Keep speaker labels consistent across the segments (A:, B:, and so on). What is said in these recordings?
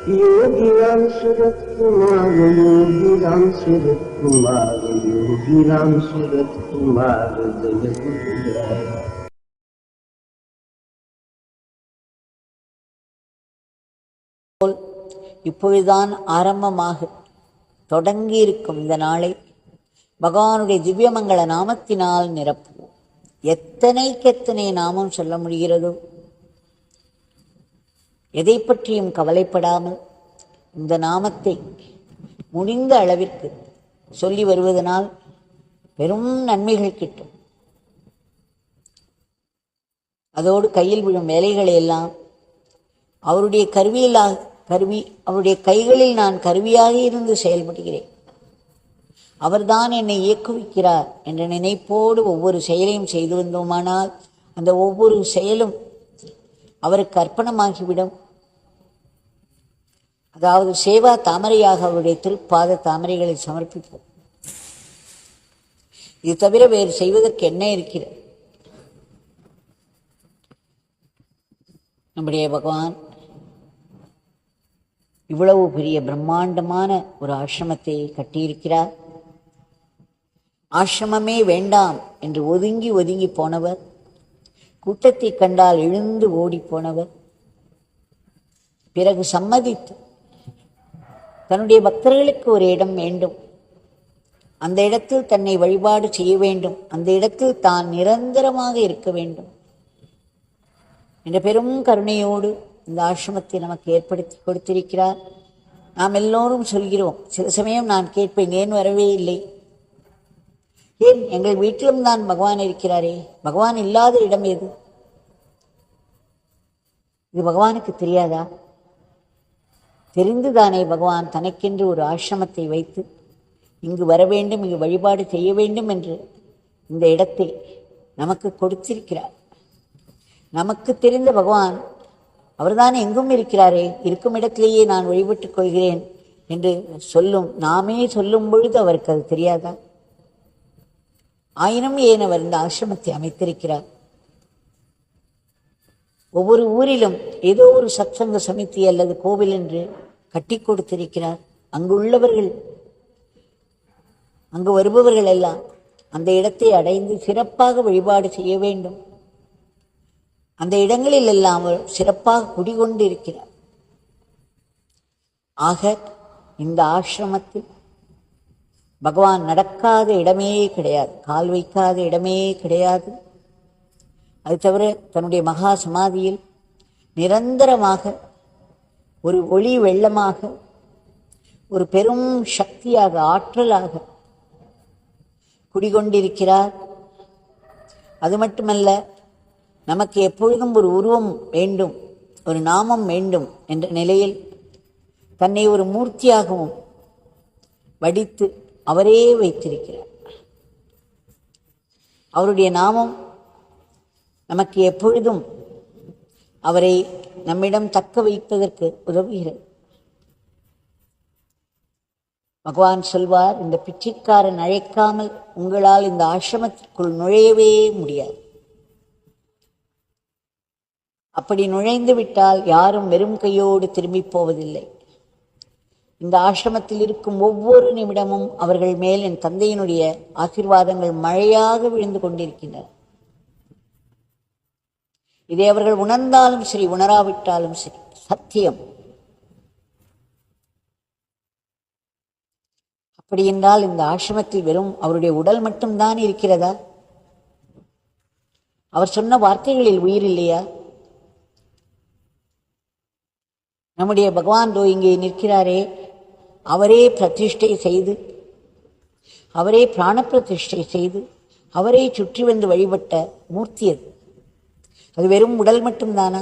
A: योगीराम सूरत कुमार, योगीराम सूरत कुमार, योगीराम सूरत कुमार जय गुरुराया।
B: இப்பொழுதுதான் ஆரம்பமாக தொடங்கியிருக்கும் இந்த நாளை பகவானுடைய திவ்யமங்கள நாமத்தினால் நிரப்புவோம். எத்தனை நாமம் சொல்ல முடிகிறதோ, எதை பற்றியும் கவலைப்படாமல் இந்த நாமத்தை முடிந்த அளவிற்கு சொல்லி வருவதனால் பெரும் நன்மைகள் கிட்டும். அதோடு கையில் விழும் வேலைகளை எல்லாம் அவருடைய அவருடைய கைகளில் நான் கருவியாக இருந்து செயல்படுகிறேன், அவர்தான் என்னை இயக்குவிக்கிறார் என்ற நினைப்போடு ஒவ்வொரு செயலையும் செய்து வந்தோமானால் அந்த ஒவ்வொரு செயலும் அவருக்கு அர்ப்பணமாகிவிடும். அதாவது சேவா தாமரையாக அவருடைய திருப்பாத தாமரைகளை சமர்ப்பிப்போம். இது தவிர வேறு செய்வதற்கு என்ன இருக்கிறது? நம்முடைய பகவான் இவ்வளவு பெரிய பிரம்மாண்டமான ஒரு ஆசிரமத்தை கட்டியிருக்கிறார். ஆசிரமமே வேண்டாம் என்று ஒதுங்கி போனவர், கூட்டத்தை கண்டால் எழுந்து ஓடி போனவர், பிறகு சம்மதித்து தன்னுடைய பக்தர்களுக்கு ஒரு இடம் வேண்டும், அந்த இடத்தில் தன்னை வழிபாடு செய்ய வேண்டும், அந்த இடத்தில் தான் நிரந்தரமாக இருக்க வேண்டும் என்ற பெரும் கருணையோடு இந்த ஆசிரமத்தை நமக்கு ஏற்படுத்தி கொடுத்திருக்கிறார். நாம் எல்லோரும் சொல்கிறோம், சில சமயம் நான் கேட்பேன், ஏன் வரவே இல்லை? ஏன் எங்கள் வீட்டிலும் தான் பகவான் இருக்கிறாரே, பகவான் இல்லாத இடம் எது? இது பகவானுக்கு தெரியாதா? தெரிந்துதானே பகவான் தனக்கென்று ஒரு ஆசிரமத்தை வைத்து இங்கு வர வேண்டும், இங்கு வழிபாடு செய்ய வேண்டும் என்று இந்த இடத்தை நமக்கு கொடுத்திருக்கிறார். நமக்கு தெரிந்த பகவான் அவர்தான் எங்கும் இருக்கிறாரே, இருக்கும் இடத்திலேயே நான் வழிபட்டுக் கொள்கிறேன் என்று நாமே சொல்லும் பொழுது அவருக்கு அது தெரியாதா? ஆயினும் ஏன் அவர் இந்த ஆசிரமத்தை அமைத்திருக்கிறார்? ஒவ்வொரு ஊரிலும் ஏதோ ஒரு சத்சங்க சமிதி அல்லது கோவில் என்று கட்டி கொடுத்திருக்கிறார். அங்குள்ளவர்கள், அங்கு வருபவர்கள் எல்லாம் அந்த இடத்தை அடைந்து சிறப்பாக வழிபாடு செய்ய வேண்டும். அந்த இடங்களில் எல்லாம் சிறப்பாக குடிகொண்டு இருக்கிறார். ஆக இந்த ஆசிரமத்தில் பகவான் நடக்காத இடமே கிடையாது, கால் வைக்காத இடமே கிடையாது. அது தவிர தன்னுடைய மகா சமாதியில் நிரந்தரமாக ஒரு ஒளி வெள்ளமாக, ஒரு பெரும் சக்தியாக, ஆற்றலாக குடிகொண்டிருக்கிறார். அது மட்டுமல்ல, நமக்கு எப்பொழுதும் ஒரு உருவம் வேண்டும், ஒரு நாமம் வேண்டும் என்ற நிலையில் தன்னை ஒரு மூர்த்தியாகவும் வடித்து அவரே வைத்திருக்கிறார். அவருடைய நாமம் நமக்கு எப்பொழுதும் அவரை நம்மிடம் தக்க வைப்பதற்கு உதவுகிறது. பகவான் சொல்வார், இந்த பிச்சைக்காரன் அழைக்காமல் உங்களால் இந்த ஆசிரமத்திற்குள் நுழையவே முடியாது. அப்படி நுழைந்து விட்டால் யாரும் வெறும் கையோடு திரும்பி போவதில்லை. இந்த ஆசிரமத்தில் இருக்கும் ஒவ்வொரு நிமிடமும் அவர்கள் மேல் என் தந்தையினுடைய ஆசீர்வாதங்கள் மழையாக விழுந்து கொண்டிருக்கின்றன. இதை அவர்கள் உணர்ந்தாலும் சரி, உணராவிட்டாலும் சரி, சத்தியம். அப்படி என்றால் இந்த ஆசிரமத்தில் வெறும் அவருடைய உடல் மட்டும்தான் இருக்கிறதா? அவர் சொன்ன வார்த்தைகளில் உயிர் இல்லையா? நம்முடைய பகவான் இங்கே நிற்கிறாரே, அவரே பிரதிஷ்டை செய்து, அவரே பிராண பிரதிஷ்டை செய்து, அவரே சுற்றி வந்து வழிபட்ட மூர்த்தி அது. அது வெறும் உடல் மட்டும்தானா?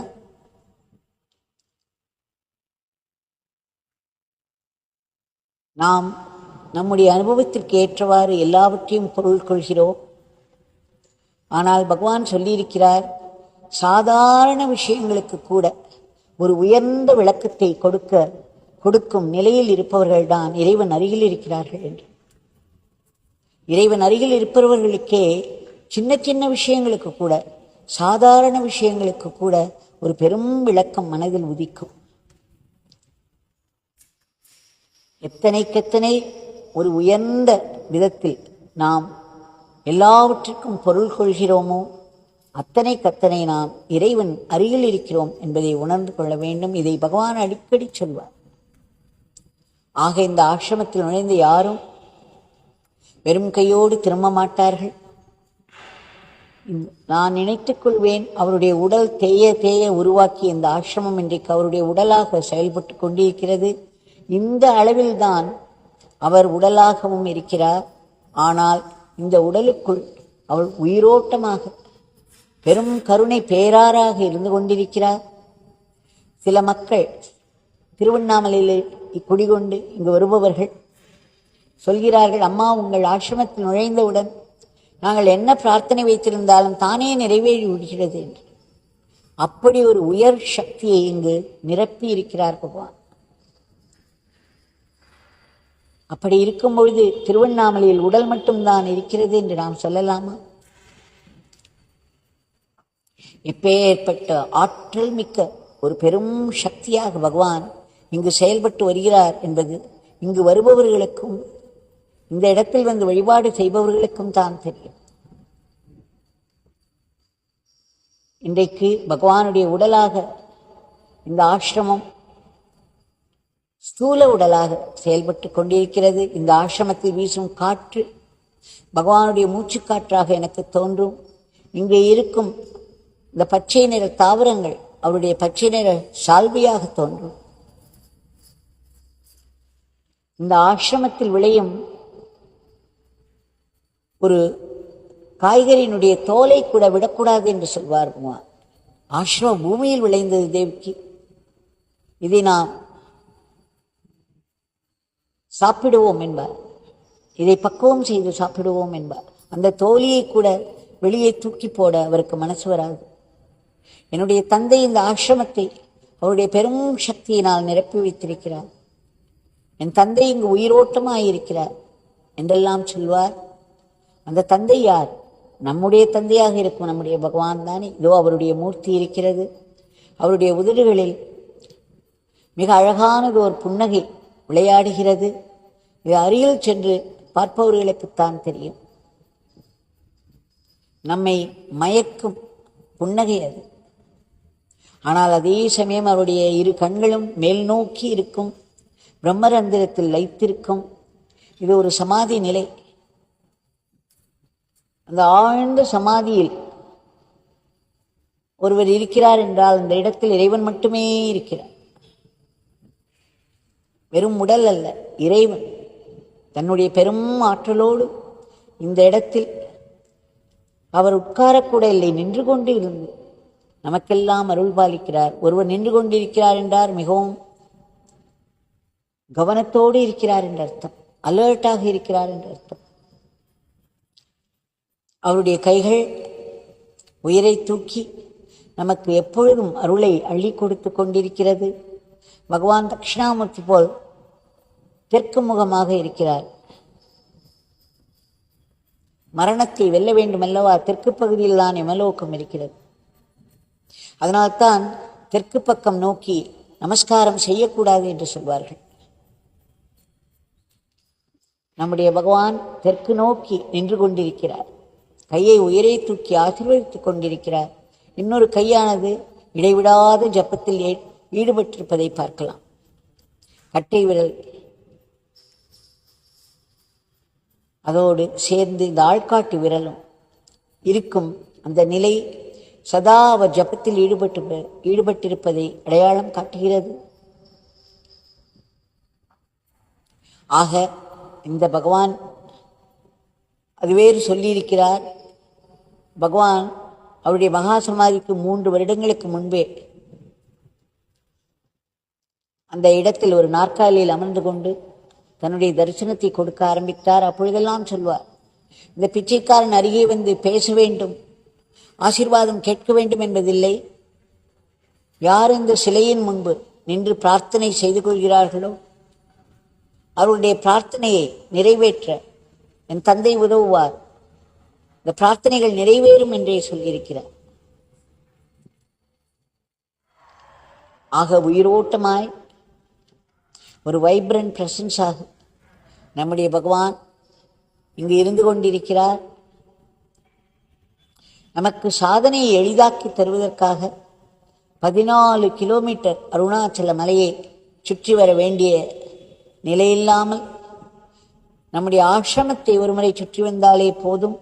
B: நாம் நம்முடைய அனுபவத்திற்கு ஏற்றவாறு எல்லாவற்றையும் பொருள் கொள்கிறோம். ஆனால் பகவான் சொல்லியிருக்கிறார், சாதாரண விஷயங்களுக்கு கூட ஒரு உயர்ந்த விளக்கத்தை கொடுக்கும் நிலையில் இருப்பவர்கள்தான் இறைவன் அருகில் இருக்கிறார்கள் என்று. இறைவன் அருகில் இருப்பவர்களுக்கே சின்ன சின்ன விஷயங்களுக்கு கூட, சாதாரண விஷயங்களுக்கு கூட ஒரு பெரும் விளக்கம் மனதில் உதிக்கும். எத்தனைக்கெத்தனை ஒரு உயர்ந்த விதத்தில் நாம் எல்லாவற்றிற்கும் பொருள் கொள்கிறோமோ அத்தனைக்கத்தனை நாம் இறைவன் அருகில் இருக்கிறோம் என்பதை உணர்ந்து கொள்ள வேண்டும். இதை பகவான் அடிக்கடி சொல்வார். ஆக இந்த ஆசிரமத்தில் நுழைந்து யாரும் வெறும் கையோடு திரும்ப மாட்டார்கள். நான் நினைத்துக் கொள்வேன், அவருடைய உடல் தேய தேய உருவாக்கிய இந்த ஆசிரமம் இன்றைக்கு அவருடைய உடலாக செயல்பட்டு கொண்டிருக்கிறது. இந்த அளவில்தான் அவர் உடலாகவும் இருக்கிறார். ஆனால் இந்த உடலுக்குள் அவள் உயிரோட்டமாக பெரும் கருணை பேராறாக இருந்து கொண்டிருக்கிறார். சில மக்கள் திருவண்ணாமலையில் குடிகொண்டு இங்கு வருபவர்கள் சொல்கிறார்கள், அம்மா உங்கள் ஆசிரமத்தில் நுழைந்தவுடன் நாங்கள் என்ன பிரார்த்தனை வைத்திருந்தாலும் தானே நிறைவேறி விடுகிறது என்று. அப்படி ஒரு உயர் சக்தியை இங்கு நிரப்பி இருக்கிறார் பகவான். அப்படி இருக்கும் பொழுது திருவண்ணாமலையில் உடல் மட்டும்தான் இருக்கிறது என்று நாம் சொல்லலாமா? எப்பேற்பட்ட ஆற்றல் மிக்க ஒரு பெரும் சக்தியாக பகவான் இங்கு செயல்பட்டு வருகிறார் என்பது இங்கு வருபவர்களுக்கும் இந்த இடத்தில் வந்து வழிபாடு செய்பவர்களுக்கும் தான் தெரியும். இன்றைக்கு பகவானுடைய உடலாக இந்த ஆசிரமம் ஸ்தூல உடலாக செயல்பட்டு கொண்டிருக்கிறது. இந்த ஆசிரமத்தில் வீசும் காற்று பகவானுடைய மூச்சுக்காற்றாக எனக்கு தோன்றும். இங்கே இருக்கும் இந்த பச்சை நிற தாவரங்கள் அவருடைய பச்சை நிற சால்வையாக தோன்றும். இந்த ஆசிரமத்தில் விளையும் ஒரு காய்கறியினுடைய தோலை கூட விடக்கூடாது என்று சொல்வார் பகவான். ஆசிரம பூமியில் விளைந்தது தேவிக்கு, இதை நாம் சாப்பிடுவோம் என்பார். இதை பக்குவம் செய்து சாப்பிடுவோம் என்பார். அந்த தோலியை கூட வெளியே தூக்கி போட அவருக்கு மனசு வராது. என்னுடைய தந்தை இந்த ஆசிரமத்தை அவருடைய பெரும் சக்தியினால் நிரப்பி வைத்திருக்கிறார். என் தந்தை இங்கு உயிரோட்டமாயிருக்கிறார் என்றெல்லாம் சொல்வார். அந்த தந்தை யார்? நம்முடைய தந்தையாக இருக்கும் நம்முடைய பகவான் தானே. இதோ அவருடைய மூர்த்தி இருக்கிறது. அவருடைய உதடுகளில் மிக அழகானது ஒரு புன்னகை விளையாடுகிறது. இது அருகில் சென்று பார்ப்பவர்களுக்குத்தான் தெரியும். நம்மை மயக்கும் புன்னகை அது. ஆனால் அதே சமயம் அவருடைய இரு கண்களும் மேல் நோக்கி இருக்கும், பிரம்மரந்திரத்தில் லைத்திருக்கும். இது ஒரு சமாதி நிலை. அந்த ஆழ்ந்த சமாதியில் ஒருவர் இருக்கிறார் என்றால் அந்த இடத்தில் இறைவன் மட்டுமே இருக்கிறார். வெறும் உடல் அல்ல, இறைவன் தன்னுடைய பெரும் ஆற்றலோடு இந்த இடத்தில் அவர் உட்காரக்கூட இல்லை, நின்று கொண்டு இருந்து நமக்கெல்லாம் அருள் பாலிக்கிறார். ஒருவர் நின்று கொண்டிருக்கிறார் என்றார் மிகவும் கவனத்தோடு இருக்கிறார் என்ற அர்த்தம், அலர்ட்டாக இருக்கிறார் என்ற அர்த்தம். அவருடைய கைகள் உயிரை தூக்கி நமக்கு எப்பொழுதும் அருளை அள்ளி கொடுத்து கொண்டிருக்கிறது. பகவான் தட்சிணாமூர்த்தி போல் தெற்கு முகமாக இருக்கிறார். மரணத்தை வெல்ல வேண்டும் அல்லவா? தெற்கு பகுதியில் தான் எமலோகம் இருக்கிறது. அதனால்தான் தெற்கு பக்கம் நோக்கி நமஸ்காரம் செய்யக்கூடாது என்று சொல்வார்கள். நம்முடைய பகவான் தெற்கு நோக்கி நின்று கொண்டிருக்கிறார். கையை உயரே தூக்கி ஆசீர்வதித்துக் கொண்டிருக்கிறார். இன்னொரு கையானது இடைவிடாத ஜப்பத்தில் ஈடுபட்டிருப்பதை பார்க்கலாம். கட்டை விரல் அதோடு சேர்ந்து இந்த ஆள்காட்டு விரலும் இருக்கும் அந்த நிலை சதா அவர் ஜபத்தில் ஈடுபட்டிருப்பதை அடையாளம் காட்டுகிறது. ஆக இந்த பகவான் அது வேறு சொல்லியிருக்கிறார். பகவான் அவருடைய மகா சமாதிக்கு 3 வருடங்களுக்கு முன்பே அந்த இடத்தில் ஒரு நாற்காலியில் அமர்ந்து கொண்டு தன்னுடைய தரிசனத்தை கொடுக்க ஆரம்பித்தார். அப்பொழுதெல்லாம் சொல்வார், இந்த பிச்சைக்காரன் அருகே வந்து பேச வேண்டும், ஆசீர்வாதம் கேட்க வேண்டும் என்பதில்லை. யார் இந்த சிலையின் முன்பு நின்று பிரார்த்தனை செய்து கொள்கிறார்களோ அவருடைய பிரார்த்தனையை நிறைவேற்ற என் தந்தை உதவுவார், இந்த பிரார்த்தனைகள் நிறைவேறும் என்றே சொல்லியிருக்கிறார். ஆக உயிரோட்டமாய் ஒரு வைப்ரண்ட் பிரசன்ஸாக நம்முடைய பகவான் இங்கு இருந்து கொண்டிருக்கிறார். நமக்கு சாதனையை எளிதாக்கி தருவதற்காக 14 கிலோமீட்டர் அருணாச்சல மலையை சுற்றி வர வேண்டிய நிலையில்லாமல் நம்முடைய ஆசிரமத்தை ஒருமுறை சுற்றி வந்தாலே போதும்.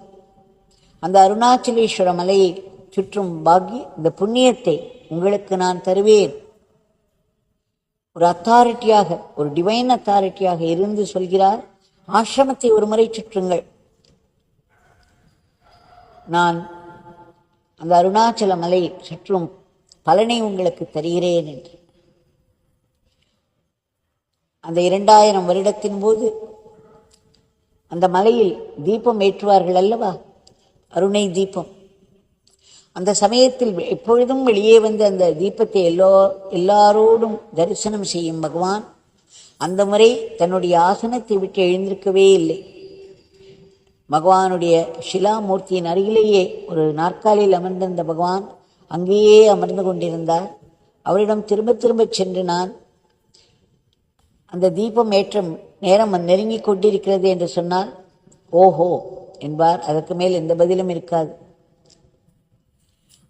B: அந்த அருணாச்சலேஸ்வர மலையை சுற்றும் இந்த புண்ணியத்தை உங்களுக்கு நான் தருவேன். ஒரு அத்தாரிட்டியாக, ஒரு டிவைன் அத்தாரிட்டியாக இருந்து சொல்கிறார், ஆசிரமத்தை ஒரு முறை சுற்றுங்கள், நான் அந்த அருணாச்சல மலையை சுற்றும் பலனை உங்களுக்கு தருகிறேன் என்று. அந்த 2000 வருடத்தின் போது அந்த மலையில் தீபம் ஏற்றுவார்கள் அல்லவா, அருணை தீபம். அந்த சமயத்தில் எப்பொழுதும் வெளியே வந்து அந்த தீபத்தை எல்லாரோடும் தரிசனம் செய்யும் பகவான் அந்த முறை தன்னுடைய ஆசனத்தை விட்டு எழுந்திருக்கவே இல்லை. பகவானுடைய ஷிலாமூர்த்தியின் அருகிலேயே ஒரு நாற்காலியில் அமர்ந்திருந்த பகவான் அங்கேயே அமர்ந்து கொண்டிருந்தார். அவரிடம் திரும்ப திரும்ப சென்று, நான் அந்த தீபம் ஏற்றும் நேரம் நெருங்கி கொண்டிருக்கிறது என்று சொன்னால் ஓஹோ என்பார். அதற்கு மேல் எந்த பதிலும் இருக்காது.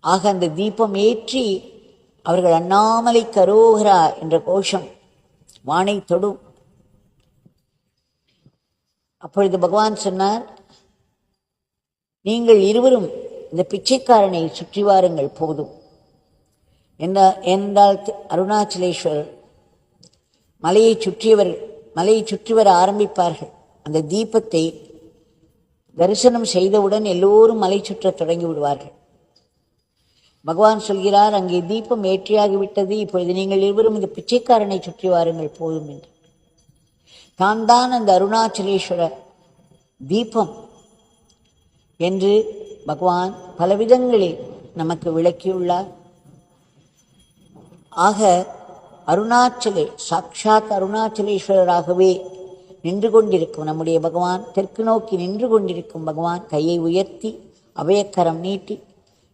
B: ஆக அந்த தீபம் ஏற்றி அவர்கள் அண்ணாமலை கரோகரா என்ற கோஷம் வானை தொடும். அப்பொழுது பகவான் சொன்னார், நீங்கள் இருவரும் இந்த பிச்சைக்காரனை சுற்றி வாருங்கள் போதும் என்றால் அருணாச்சலேஸ்வரர் மலையை சுற்றி வர ஆரம்பிப்பார்கள். அந்த தீபத்தை தரிசனம் செய்தவுடன் எல்லோரும் மலை சுற்ற தொடங்கி விடுவார்கள். பகவான் சொல்கிறார், அங்கே தீபம் ஏற்றியாகிவிட்டது, இப்பொழுது நீங்கள் இருவரும் இந்த பிச்சைக்காரனை சுற்றி வாருங்கள் போதும் என்று. தான் அந்த அருணாச்சலேஸ்வர தீபம் என்று பகவான் பலவிதங்களில் நமக்கு விளக்கியுள்ளார். ஆக சாட்சாத் அருணாச்சலேஸ்வரராகவே நின்று கொண்டிருக்கும் நம்முடைய பகவான், தெற்கு நோக்கி நின்று கொண்டிருக்கும் பகவான் கையை உயர்த்தி அபயக்கரம் நீட்டி,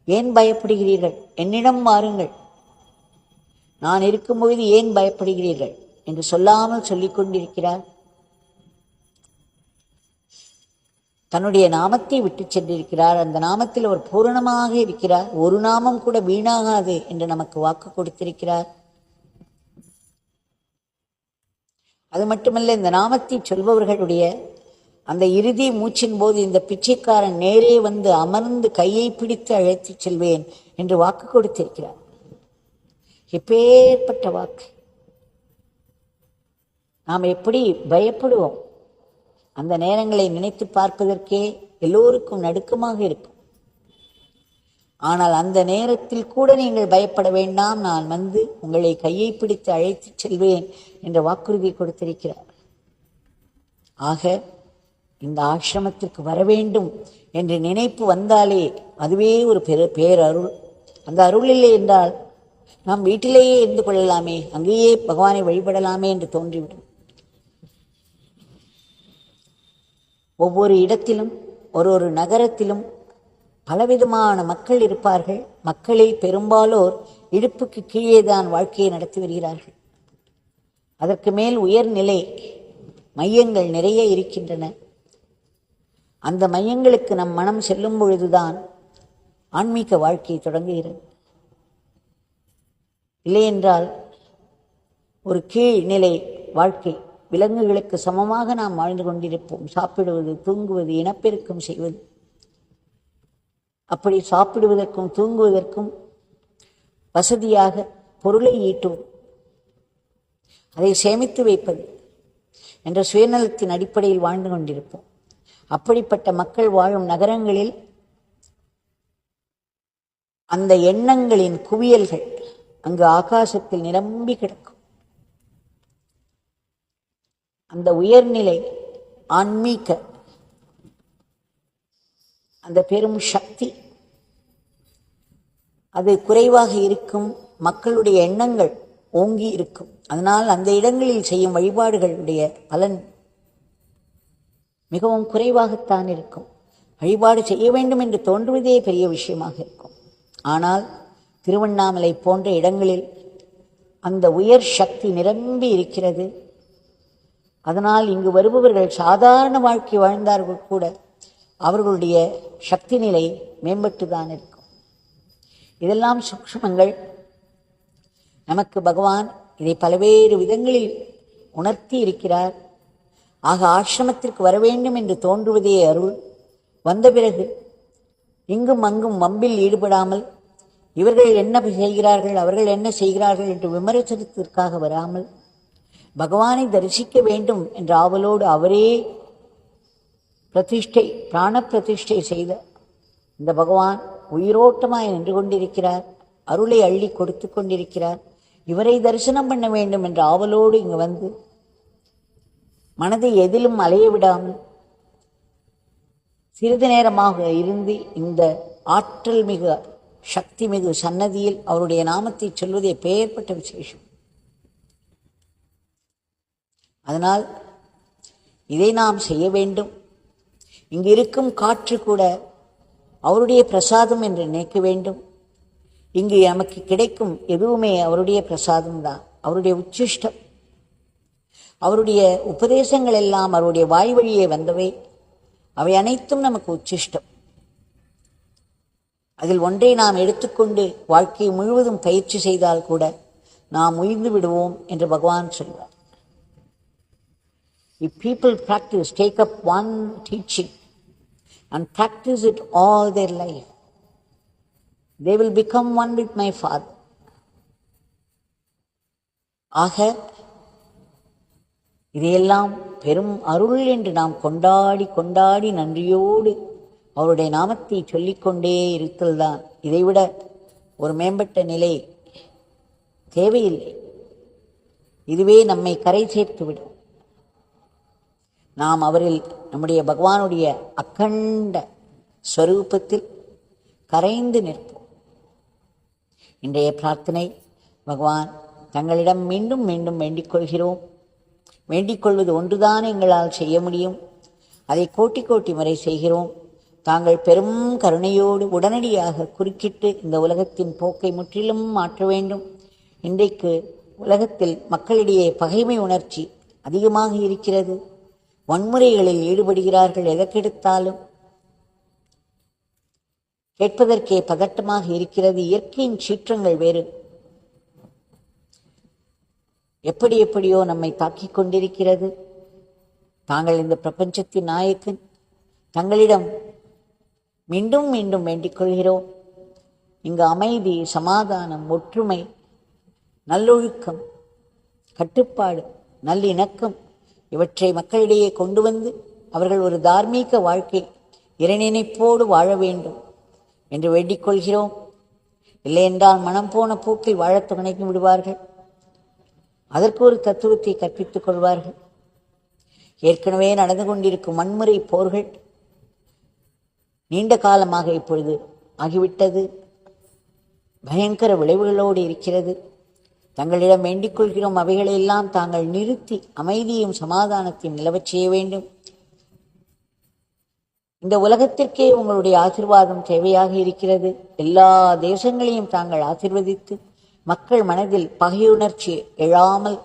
B: ஏன் பயப்படுகிறீர்கள், என்னிடம் வாருங்கள், நான் இருக்கும்பொழுது ஏன் பயப்படுகிறீர்கள் என்று சொல்லாமல் சொல்லிக் கொண்டிருக்கிறார். தன்னுடைய நாமத்தை விட்டு சென்றிருக்கிறார். அந்த நாமத்தில் அவர் பூரணமாக இருக்கிறார். ஒரு நாமம் கூட வீணாகாது என்று நமக்கு வாக்கு கொடுத்திருக்கிறார். அது மட்டுமல்ல, இந்த நாமத்தை சொல்பவர்களுடைய அந்த இறுதி மூச்சின் போது இந்த பிச்சைக்காரன் நேரே வந்து அமர்ந்து கையை பிடித்து அழைத்து செல்வேன் என்று வாக்கு கொடுத்திருக்கிறார். எப்பேற்பட்ட வாக்கு! நாம் எப்படி பயப்படுவோம்! அந்த நேரங்களை நினைத்து பார்ப்பதற்கே எல்லோருக்கும் நடுக்கமாக இருக்கும். ஆனால் அந்த நேரத்தில் கூட நீங்கள் பயப்பட வேண்டாம், நான் வந்து உங்களை கையை பிடித்து அழைத்து செல்வேன் என்ற வாக்குறுதி கொடுத்திருக்கிறார். ஆக இந்த ஆசிரமத்திற்கு வர வேண்டும் என்ற நினைப்பு வந்தாலே அதுவே ஒரு பேரருள். அந்த அருள் இல்லை என்றால் நாம் வீட்டிலேயே இருந்து கொள்ளலாமே, அங்கேயே பகவானை வழிபடலாமே என்று தோன்றிவிடும். ஒவ்வொரு இடத்திலும் ஒரு நகரத்திலும் பலவிதமான மக்கள் இருப்பார்கள். மக்களில் பெரும்பாலோர் இடுப்புக்கு கீழே தான் வாழ்க்கையை நடத்தி வருகிறார்கள். அதற்கு மேல் உயர்நிலை மையங்கள் நிறைய இருக்கின்றன. அந்த மையங்களுக்கு நம் மனம் செல்லும் பொழுதுதான் ஆன்மீக வாழ்க்கை தொடங்குகிறது. இல்லையென்றால் ஒரு கீழ்நிலை வாழ்க்கை, விலங்குகளுக்கு சமமாக நாம் வாழ்ந்து கொண்டிருப்போம். சாப்பிடுவது, தூங்குவது, இனப்பெருக்கம் செய்வது. அப்படி சாப்பிடுவதற்கும் தூங்குவதற்கும் வசதியாக பொருளை ஈட்டுவோம், அதை சேமித்து வைப்பது என்ற சுயநலத்தின் அடிப்படையில் வாழ்ந்து கொண்டிருப்போம். அப்படிப்பட்ட மக்கள் வாழும் நகரங்களில் அந்த எண்ணங்களின் குவியல்கள் அங்கு ஆகாசத்தில் நிரம்பி கிடக்கும். அந்த உயர்நிலை ஆன்மீக அந்த பெரும் சக்தி அது குறைவாக இருக்கும். மக்களுடைய எண்ணங்கள் ஓங்கி இருக்கும். அதனால் அந்த இடங்களில் செய்யும் வழிபாடுகளுடைய பலன் மிகவும் குறைவாகத்தான் இருக்கும். வழிபாடு செய்ய வேண்டும் என்று தோன்றுவதே பெரிய விஷயமாக இருக்கும். ஆனால் திருவண்ணாமலை போன்ற இடங்களில் அந்த உயர் சக்தி நிரம்பி இருக்கிறது. அதனால் இங்கு வருபவர்கள் சாதாரண வாழ்க்கை வாழ்ந்தார்கள் கூட அவர்களுடைய சக்தி நிலை மேம்பட்டுதான் இருக்கும். இதெல்லாம் சூக்ஷ்மங்கள். நமக்கு பகவான் இதை பல்வேறு விதங்களில் உணர்த்தி இருக்கிறார். ஆக ஆசிரமத்திற்கு வர வேண்டும் என்று தோன்றுவதே அருள். வந்த பிறகு இங்கும் அங்கும் வம்பில் ஈடுபடாமல், இவர்கள் என்ன செய்கிறார்கள் அவர்கள் என்ன செய்கிறார்கள் என்று விமர்சனத்திற்காக வராமல், பகவானை தரிசிக்க வேண்டும் என்ற ஆவலோடு அவரே பிரதிஷ்டை பிராண பிரதிஷ்டை செய்த இந்த பகவான் உயிரோட்டமாய் நின்று கொண்டிருக்கிறார். அருளை அள்ளி கொடுத்து கொண்டிருக்கிறார். இவரை தரிசனம் பண்ண வேண்டும் என்ற ஆவலோடு இங்கு வந்து மனதை எதிலும் அலைய விடாமல் சிறிது நேரமாக இருந்து இந்த ஆற்றல் மிகு சக்தி மிகு சன்னதியில் அவருடைய நாமத்தை சொல்வதே பெயர்பட்ட விசேஷம். அதனால் இதை நாம் செய்ய வேண்டும். இங்கு இருக்கும் காற்று கூட அவருடைய பிரசாதம் என்று நினைக்க வேண்டும். இங்கு நமக்கு கிடைக்கும் எதுவுமே அவருடைய பிரசாதம்தான், அவருடைய உச்சிஷ்டம். அவருடைய உபதேசங்கள் எல்லாம் அவருடைய வாய் வழியே வந்தவை. அவை அனைத்தும் நமக்கு உச்சிஷ்டம். அதில் ஒன்றை நாம் எடுத்துக்கொண்டு வாழ்க்கை முழுவதும் பயிற்சி செய்தால் கூட நாம் உயிர்ந்து விடுவோம் என்று பகவான் சொல்வார். If people practice, take up one teaching and practice it all their life, they will become one with my Father. ஆக இதையெல்லாம் பெரும் அருள் என்று நாம் கொண்டாடி கொண்டாடி நன்றியோடு அவருடைய நாமத்தை சொல்லிக்கொண்டே இருத்தல்தான். இதைவிட ஒரு மேம்பட்ட நிலை தேவையில்லை. இதுவே நம்மை கரை சேர்த்துவிடும். நாம் அவரில் நம்முடைய பகவானுடைய அக்கண்ட ஸ்வரூபத்தில் கரைந்து நிற்போம். இன்றைய பிரார்த்தனை, பகவான் தங்களிடம் மீண்டும் மீண்டும் வேண்டிக் கொள்கிறோம். வேண்டிக் கொள்வது ஒன்றுதான் எங்களால் செய்ய முடியும். அதை கோட்டி கோட்டி முறை செய்கிறோம். தாங்கள் பெரும் கருணையோடு உடனடியாக குறுக்கிட்டு இந்த உலகத்தின் போக்கை முற்றிலும் மாற்ற வேண்டும். இன்றைக்கு உலகத்தில் மக்களிடையே பகைமை உணர்ச்சி அதிகமாக இருக்கிறது. வன்முறைகளில் ஈடுபடுகிறார்கள். எதற்கெடுத்தாலும் கேட்பதற்கே பதட்டமாக இருக்கிறது. இயற்கையின் சீற்றங்கள் வேறு எப்படி எப்படியோ நம்மை தாக்கிக் கொண்டிருக்கிறது. தாங்கள் இந்த பிரபஞ்சத்தின் நாயக்கன், தங்களிடம் மீண்டும் மீண்டும் வேண்டிக் கொள்கிறோம். இங்கு அமைதி, சமாதானம், ஒற்றுமை, நல்லொழுக்கம், கட்டுப்பாடு, நல்லிணக்கம் இவற்றை மக்களிடையே கொண்டு வந்து அவர்கள் ஒரு தார்மீக வாழ்க்கை இறைநினைப்போடு வாழ வேண்டும் என்று வேண்டிக் கொள்கிறோம். இல்லையென்றால் மனம் போன போக்கில் வாழத் தொடங்கி விடுவார்கள். அதற்கு ஒரு தத்துவத்தை கற்பித்துக் கொள்வார்கள். ஏற்கனவே நடந்து கொண்டிருக்கும் வன்முறை போர்கள் நீண்ட காலமாக இப்பொழுது ஆகிவிட்டது. பயங்கர விளைவுகளோடு இருக்கிறது. தங்களிடம் வேண்டிக் கொள்கிறோம், அவைகளையெல்லாம் தாங்கள் நிறுத்தி அமைதியும் சமாதானத்தையும் நிலவச் செய்ய வேண்டும். இந்த உலகத்திற்கே உங்களுடைய ஆசீர்வாதம் தேவையாக இருக்கிறது. எல்லா தேசங்களையும் தாங்கள் ஆசீர்வதித்து மக்கள் மனதில் பகையுணர்ச்சி எழாமல்,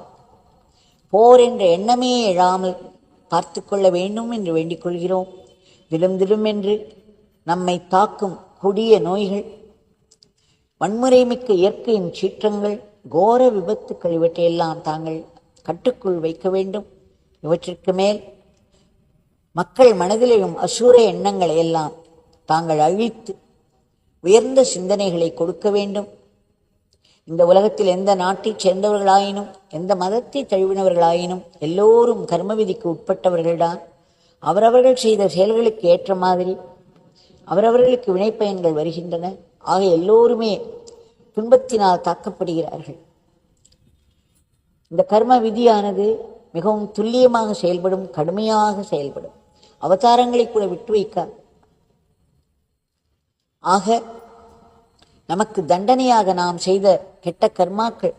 B: போர் என்ற எண்ணமே எழாமல் பார்த்து கொள்ள வேண்டும் என்று வேண்டிக் கொள்கிறோம். திலும் திலும் என்று நம்மை தாக்கும் கொடிய நோய்கள், வன்முறை மிக்க இயற்கையின் சீற்றங்கள், கோர விபத்துக்கள் இவற்றையெல்லாம் தாங்கள் கட்டுக்குள் வைக்க வேண்டும். இவற்றிற்கு மேல் மக்கள் மனதிலேயும் அசூர எண்ணங்களை எல்லாம் தாங்கள் அழித்து உயர்ந்த சிந்தனைகளை கொடுக்க வேண்டும். இந்த உலகத்தில் எந்த நாட்டைச் சேர்ந்தவர்களாயினும் எந்த மதத்தை தழுவினவர்களாயினும் எல்லோரும் கர்ம விதிக்கு உட்பட்டவர்கள்தான். அவரவர்கள் செய்த செயல்களுக்கு ஏற்ற மாதிரி அவரவர்களுக்கு வினைப்பயன்கள் வருகின்றன. ஆக எல்லோருமே துன்பத்தினால் தாக்கப்படுகிறார்கள். இந்த கர்ம விதியானது மிகவும் துல்லியமாக செயல்படும், கடுமையாக செயல்படும். அவதாரங்களை கூட விட்டு வைக்காது. ஆக நமக்கு தண்டனையாக நாம் செய்த கெட்ட கர்மாக்கள்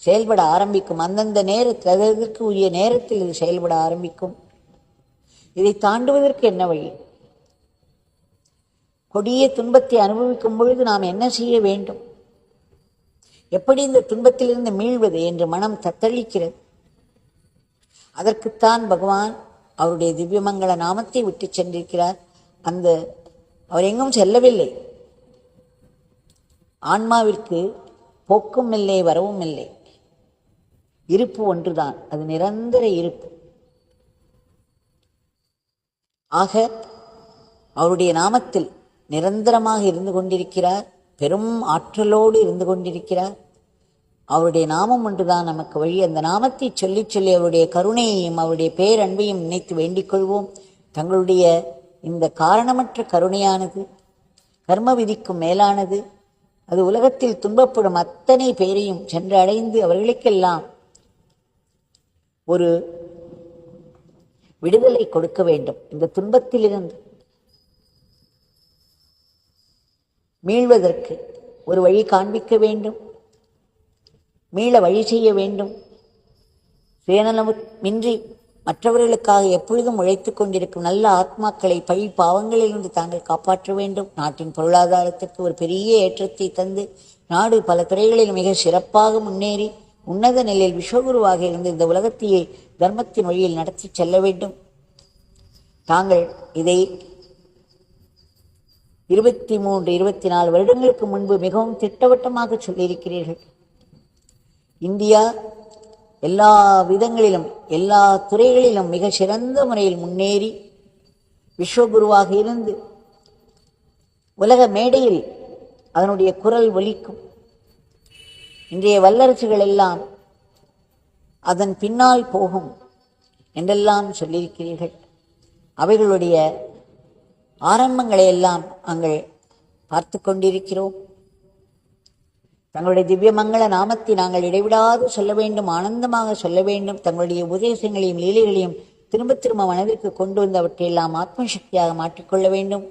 B: செயல்பட ஆரம்பிக்கும். அந்தந்த நேரத்தில் அதற்கு உரிய நேரத்தில் இது செயல்பட ஆரம்பிக்கும். இதை தாண்டுவதற்கு என்ன வழி? கொடிய துன்பத்தை அனுபவிக்கும் பொழுது நாம் என்ன செய்ய வேண்டும்? எப்படி இந்த துன்பத்திலிருந்து மீள்வது என்று மனம் தத்தளிக்கிறது. அதற்குத்தான் பகவான் அவருடைய திவ்யமங்கள நாமத்தை விட்டு சென்றிருக்கிறார். அவர் எங்கும் செல்லவில்லை. ஆன்மாவிற்கு போக்கும் இல்லை, வரவும் இல்லை. இருப்பு ஒன்றுதான், அது நிரந்தர இருப்பு. ஆக அவருடைய நாமத்தில் நிரந்தரமாக இருந்து கொண்டிருக்கிறார், பெரும் ஆற்றலோடு இருந்து கொண்டிருக்கிறார். அவருடைய நாமம் ஒன்றுதான் நமக்கு வழி. அந்த நாமத்தை சொல்லி சொல்லி அவருடைய கருணையையும் அவருடைய பேரன்பையும் நினைத்து வேண்டிக் கொள்வோம். தங்களுடைய இந்த காரணமற்ற கருணையானது கர்ம விதிக்கும் மேலானது. அது உலகத்தில் துன்பப்படும் அத்தனை பேரையும் சென்று அடைந்து அவர்களுக்கெல்லாம் ஒரு விடுதலை கொடுக்க வேண்டும். இந்த துன்பத்திலிருந்து மீள்வதற்கு ஒரு வழி காண்பிக்க வேண்டும், மீள வழி செய்ய வேண்டும். சுயநலமின்றி மற்றவர்களுக்காக எப்பொழுதும் உழைத்துக் கொண்டிருக்கும் நல்ல ஆத்மாக்களை பழி பாவங்களிலிருந்து தாங்கள் காப்பாற்ற வேண்டும். நாட்டின் பொருளாதாரத்திற்கு ஒரு பெரிய ஏற்றத்தை தந்து நாடு பல துறைகளில் மிக சிறப்பாக முன்னேறி உன்னத நிலையில் விஸ்வகுருவாக இருந்து இந்த உலகத்தையே தர்மத்தின் வழியில் நடத்தி செல்ல வேண்டும். தாங்கள் இதை 23-24 வருடங்களுக்கு முன்பு மிகவும் திட்டவட்டமாக சொல்லியிருக்கிறீர்கள். இந்தியா எல்லா விதங்களிலும் எல்லா துறைகளிலும் மிக சிறந்த முறையில் முன்னேறி விஸ்வகுருவாக இருந்து உலக மேடையில் அதனுடைய குரல் ஒலிக்கும். இன்றைய வல்லரசுகள் எல்லாம் அதன் பின்னால் போகும் என்றெல்லாம் சொல்லியிருக்கிறீர்கள். அவைகளுடைய ஆரம்பங்களை எல்லாம் நாங்கள் பார்த்து கொண்டிருக்கிறோம். தங்களுடைய திவ்யமங்கள நாமத்தை நாங்கள் இடைவிடாது சொல்ல வேண்டும், ஆனந்தமாக சொல்ல வேண்டும். தங்களுடைய உபதேசங்களையும் லீலைகளையும் திரும்ப திரும்ப மனதிற்கு கொண்டு வந்து அவற்றையெல்லாம் ஆத்மசக்தியாக மாற்றிக்கொள்ள வேண்டும்.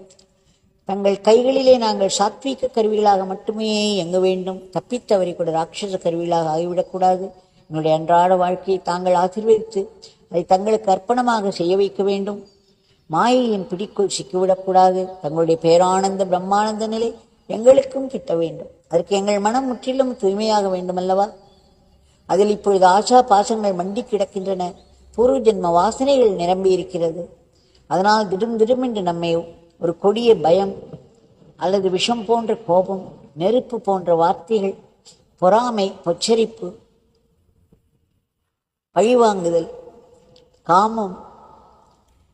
B: தங்கள் கைகளிலே நாங்கள் சாத்வீக கருவிகளாக மட்டுமே இயங்க வேண்டும். தப்பித்தவரை கூட ராட்சச கருவிகளாக ஆகிவிடக்கூடாது. எங்களுடைய அன்றாட வாழ்க்கையை தாங்கள் ஆசீர்வதித்து அதை தங்களுக்கு அர்ப்பணமாக செய்ய வைக்க வேண்டும். மாயையின் பிடிக்குள் சிக்கிவிடக்கூடாது. தங்களுடைய பேரானந்த பிரம்மானந்த நிலை எங்களுக்கும் கிட்ட வேண்டும். அதற்கு எங்கள் மனம் முற்றிலும் தூய்மையாக வேண்டும் அல்லவா? அதில் இப்பொழுது ஆசா பாசங்கள் மண்டி கிடக்கின்றன. பூர்வ ஜென்ம வாசனைகள் நிரம்பி இருக்கிறது. அதனால் திடும் என்று நம்மை ஒரு கொடிய பயம் அல்லது விஷம் போன்ற கோபம், நெருப்பு போன்ற வார்த்தைகள், பொறாமை, பொச்சரிப்பு, பழிவாங்குதல், காமம்,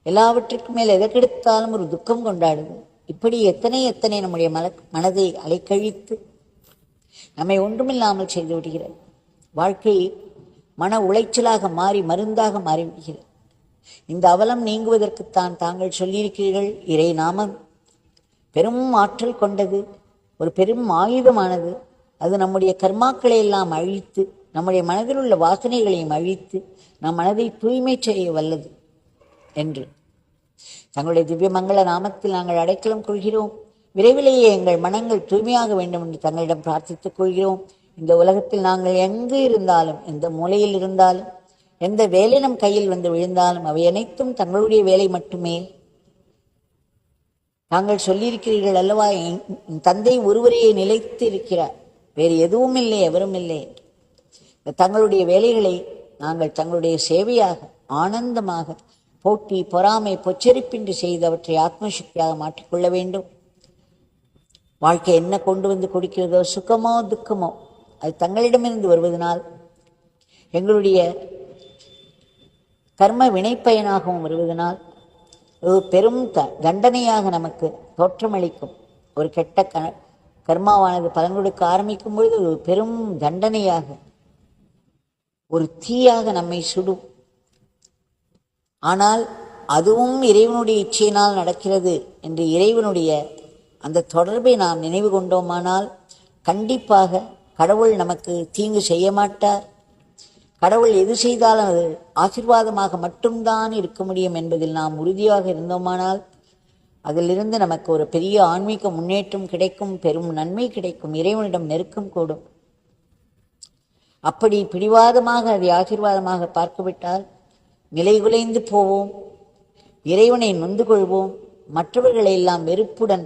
B: எல்லாவற்றுக்கும் மேல் எதற்கெடுத்தாலும் ஒரு துக்கம் கொண்டாடுது. இப்படி எத்தனை நம்முடைய மனதை அலைக்கழித்து நம்மை ஒன்றுமில்லாமல் செய்து விடுகிறது. வாழ்க்கை மன உளைச்சலாக மாறி மருந்தாக மாறிவிடுகிறது. இந்த அவலம் நீங்குவதற்குத்தான் தாங்கள் சொல்லியிருக்கிறீர்கள். இறை நாமம் பெரும் ஆற்றல் கொண்டது, ஒரு பெரும் ஆயுதமானது. அது நம்முடைய கர்மாக்களை எல்லாம் அழித்து நம்முடைய மனதில் உள்ள வாசனைகளையும் அழித்து நம் மனதை தூய்மை செய்ய வல்லது என்று தங்களுடைய திவ்யமங்கள நாமத்தில் நாங்கள் அடைக்கலம் கொள்கிறோம். விரைவிலேயே எங்கள் மனங்கள் தூய்மையாக வேண்டும் என்று தங்களிடம் பிரார்த்தித்துக் கொள்கிறோம். இந்த உலகத்தில் நாங்கள் எங்கு இருந்தாலும், எந்த மூலையில் இருந்தாலும், எந்த வேலை நம் கையில் வந்து விழுந்தாலும் அவை அனைத்தும் தங்களுடைய வேலை மட்டுமே. தாங்கள் சொல்லியிருக்கிறீர்கள் அல்லவா, என் தந்தை ஒருவரையே நிலைத்து இருக்கிறார், வேறு எதுவும் இல்லை, எவரும் இல்லை. தங்களுடைய வேலைகளை நாங்கள் தங்களுடைய சேவையாக ஆனந்தமாக போட்டி பொறாமை பொச்சரிப்பின்றி செய்து அவற்றை ஆத்மசக்தியாக மாற்றிக்கொள்ள வேண்டும். வாழ்க்கை என்ன கொண்டு வந்து கொடுக்கிறதோ, சுகமோ துக்கமோ, அது தங்களிடமிருந்து வருவதனால் எங்களுடைய கர்ம வினைப்பயனாகவும் வருவதனால் ஒரு பெரும் தண்டனையாக நமக்கு தோற்றமளிக்கும். ஒரு கெட்ட கர்மாவானது பலன் கொடுக்க ஆரம்பிக்கும் பொழுது ஒரு பெரும் தண்டனையாக, ஒரு தீயாக நம்மை சுடும். ஆனால் அதுவும் இறைவனுடைய இச்சையினால் நடக்கிறது என்று இறைவனுடைய அந்த தொடர்பை நாம் நினைவு கொண்டோமானால் கண்டிப்பாக கடவுள் நமக்கு தீங்கு செய்ய மாட்டார். கடவுள் எது செய்தாலும் அது ஆசீர்வாதமாக மட்டும்தான் இருக்க முடியும் என்பதில் நாம் உறுதியாக இருந்தோமானால் அதிலிருந்து நமக்கு ஒரு பெரிய ஆன்மீக முன்னேற்றம் கிடைக்கும், பெரும் நன்மை கிடைக்கும், இறைவனிடம் நெருக்கம் கூடும். அப்படி பிடிவாதமாக அதை ஆசீர்வாதமாக பார்த்துவிட்டால் நிலைகுலைந்து போவோம், இறைவனை நொந்து கொள்வோம், மற்றவர்களை எல்லாம் வெறுப்புடன்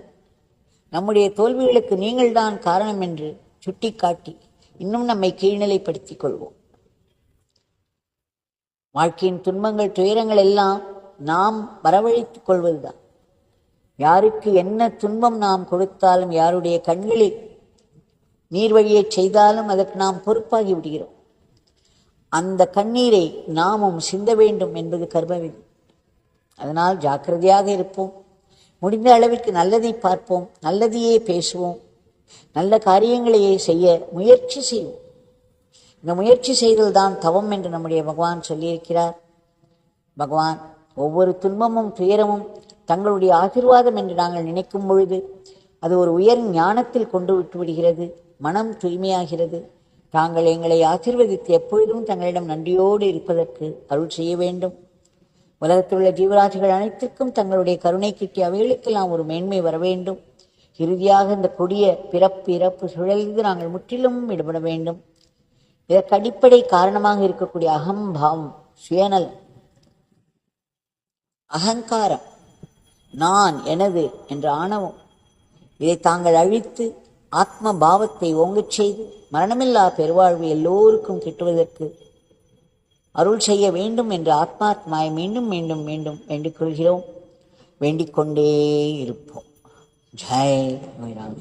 B: நம்முடைய தோல்விகளுக்கு நீங்கள்தான் காரணம் என்று சுட்டிக்காட்டி இன்னும் நம்மை கீழ்நிலைப்படுத்திக் கொள்வோம். வாழ்க்கையின் துன்பங்கள் துயரங்கள் எல்லாம் நாம் வரவழைத்துக் கொள்வதுதான். யாருக்கு என்ன துன்பம் நாம் கொடுத்தாலும், யாருடைய கண்களில் நீர் வழியை செய்தாலும் அதற்கு நாம் பொறுப்பாகி விடுகிறோம். அந்த கண்ணீரை நாமும் சிந்த வேண்டும் என்பது கர்மவிதி. அதனால் ஜாக்கிரதையாக இருப்போம். முடிந்த அளவிற்கு நல்லதை பார்ப்போம், நல்லதையே பேசுவோம், நல்ல காரியங்களையே செய்ய முயற்சி செய்வோம். இந்த முயற்சி செய்தல் தான் தவம் என்று நம்முடைய பகவான் சொல்லியிருக்கிறார். பகவான் ஒவ்வொரு துன்பமும் துயரமும் தங்களுடைய ஆசீர்வாதம் என்று நாங்கள் நினைக்கும் பொழுது அது ஒரு உயர் ஞானத்தில் கொண்டு விட்டு விடுகிறது. மனம் தூய்மையாகிறது. தாங்கள் எங்களை ஆசீர்வதித்து எப்பொழுதும் தங்களிடம் நன்றியோடு இருப்பதற்கு அருள் செய்ய வேண்டும். உலகத்தில் உள்ள ஜீவராசிகள் அனைத்திற்கும் தங்களுடைய கருணை கிட்டி அவைகளுக்கெல்லாம் ஒரு மேன்மை வர வேண்டும். இறுதியாக இந்த கொடிய பிறப்பு இறப்பு சுழலிருந்து நாங்கள் முற்றிலும் விடுபட வேண்டும். இதற்கு அடிப்படை காரணமாக இருக்கக்கூடிய அகம்பாவம், சுயநலம், அகங்காரம், நான், எனது என்ற ஆணவம், இதை தாங்கள் அழித்து ஆத்ம பாவத்தை ஓங்கச் செய்து மரணமில்லா பெருவாழ்வு எல்லோருக்கும் கிட்டுவதற்கு அருள் செய்ய வேண்டும் என்று ஆத்மாத்மாய் மீண்டும் மீண்டும் மீண்டும் வேண்டிக் கொள்கிறோம். வேண்டிக் கொண்டே இருப்போம். ஜெய் ராம்.